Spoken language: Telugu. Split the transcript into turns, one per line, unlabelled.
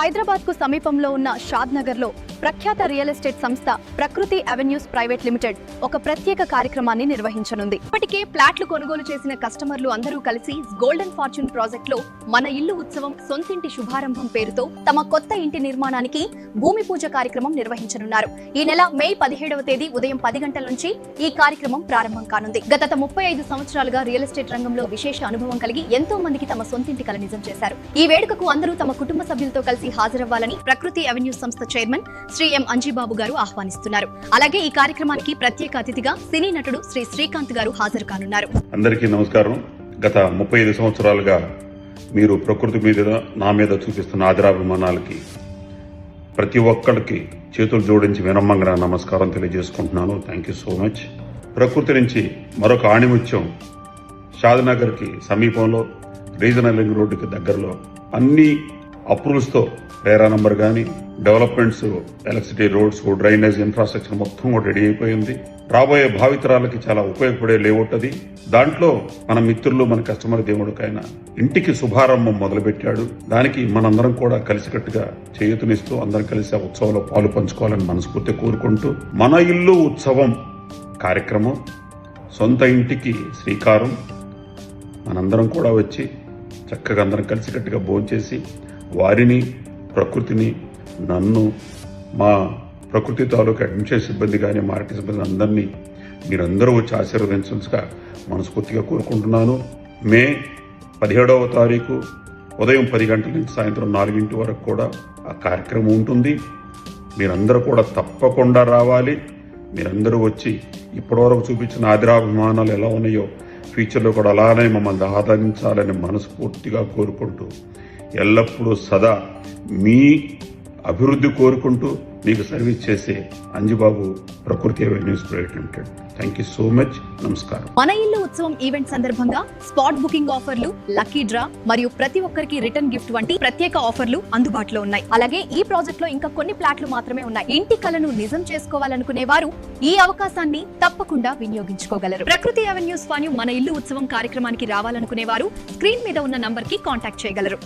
హైదరాబాద్ కు సమీపంలో ఉన్న షాద్ నగర్ లో ప్రఖ్యాత రియల్ ఎస్టేట్ సంస్థ ప్రకృతి అవెన్యూస్ ప్రైవేట్ లిమిటెడ్ ఒక ప్రత్యేక కార్యక్రమాన్ని నిర్వహించనుంది. ఇప్పటికే ఫ్లాట్లు కొనుగోలు చేసిన కస్టమర్లు అందరూ కలిసి గోల్డెన్ ఫార్చ్యూన్ ప్రాజెక్ట్ లో మన ఇల్లు ఉత్సవం సొంతింటి శుభారంభం పేరుతో తమ కొత్త ఇంటి నిర్మాణానికి భూమి పూజ కార్యక్రమం నిర్వహించనున్నారు. ఈ నెల మే 17వ తేదీ ఉదయం 10 గంటల నుంచి ఈ కార్యక్రమం ప్రారంభం కానుంది. గత 35 సంవత్సరాలుగా రియల్ ఎస్టేట్ రంగంలో విశేష అనుభవం కలిగి ఎంతో మందికి తమ సొంతింటి కల నిజం చేశారు. ఈ వేడుకకు అందరూ తమ కుటుంబ సభ్యులతో కలిసి హాజరవ్వాలని ప్రకృతి అవెన్యూస్ సంస్థ చైర్మన్ శ్రీ ఎం అంజిబాబు గారు ఆహ్వానిస్తున్నారు. అలాగే ఈ కార్యక్రమానికి ప్రత్యేక అతిథిగా సినీ నటుడు శ్రీ శ్రీకాంత్ గారు హాజరు కానున్నారు.
అందరికీ నమస్కారం. గత 35 సంవత్సరాలుగా మీరు ప్రకృతి మీద నా మీద చూపిస్తున్న ఆదరాభిమానాలకి ప్రతి ఒక్కరికి చేతులు జోడించి వినమ్మంగా నమస్కారం తెలియజేసుకుంటున్నాను. Thank you so much. ప్రకృతి నుంచి మరొక ఆణిముత్యం షాద్నగర్కి సమీపంలో రీజనల్ రింగ్ రోడ్డుకి దగ్గరలో అన్ని అప్రూవ్స్తో రేరా నంబర్ కానీ developments, electricity, roads, drainage, infrastructure మొత్తం కూడా రెడీ అయిపోయింది. రాబోయే భావితరాలకి చాలా ఉపయోగపడే లేఅవుట్ అది. దాంట్లో మన మిత్రులు, మన కస్టమర్ దేవుడికైనా ఇంటికి శుభారంభం మొదలుపెట్టాడు. దానికి మనందరం కూడా కలిసికట్టుగా చేయూతనిస్తూ అందరం కలిసి ఆ ఉత్సవంలో పాలు పంచుకోవాలని మనస్ఫూర్తి కోరుకుంటూ మన ఇల్లు ఉత్సవం కార్యక్రమం సొంత ఇంటికి శ్రీకారం. మనందరం కూడా వచ్చి చక్కగా అందరం కలిసికట్టుగా భోంచేసి వారిని, ప్రకృతిని, నన్ను, మా ప్రకృతి తాలూకు అడ్మిషన్ సిబ్బంది కానీ మార్కెట్ సిబ్బంది అందరినీ మీరందరూ వచ్చి ఆశీర్వదించగా మనస్ఫూర్తిగా కోరుకుంటున్నాను. మే 17వ తారీఖు ఉదయం 10 గంటల నుంచి సాయంత్రం 4 గంటల వరకు కూడా ఆ కార్యక్రమం ఉంటుంది. మీరందరూ కూడా తప్పకుండా రావాలి. మీరందరూ వచ్చి ఇప్పటివరకు చూపించిన ఆదరాభిమానాలు ఎలా ఉన్నాయో ఫ్యూచర్లో కూడా అలానే మమ్మల్ని ఆదరించాలని మనస్ఫూర్తిగా కోరుకుంటూ ఎల్లప్పుడూ సదా మీ అభివృద్ధి కోరుకుంటూ మీకు సర్వీస్ చేసే అంజిబాబు, ప్రకృతి avenues private limited. Thank you so much. నమస్కారం.
మన ఇల్లు ఉత్సవం ఈవెంట్ సందర్భంగా స్పాట్ బుకింగ్ ఆఫర్లు, లక్కీ డ్రా మరియు ప్రతి ఒక్కరికి రిటర్న్ గిఫ్ట్ వంటి ప్రత్యేక ఆఫర్లు అందుబాటులో ఉన్నాయి. అలాగే ఈ ప్రాజెక్ట్ లో ఇంకా కొన్ని ప్లాట్లు మాత్రమే ఉన్నాయి. ఇంటి కలను నిజం చేసుకోవాలనుకునే వారు ఈ అవకాశాన్ని తప్పకుండా వినియోగించుకోగలరు. ప్రకృతి అవెన్యూస్ ఫాన్యూ మన ఇల్లు ఉత్సవం కార్యక్రమానికి రావాలనుకునే వారు స్క్రీన్ మీద ఉన్న నంబర్ కి కాంటాక్ట్ చేయగలరు.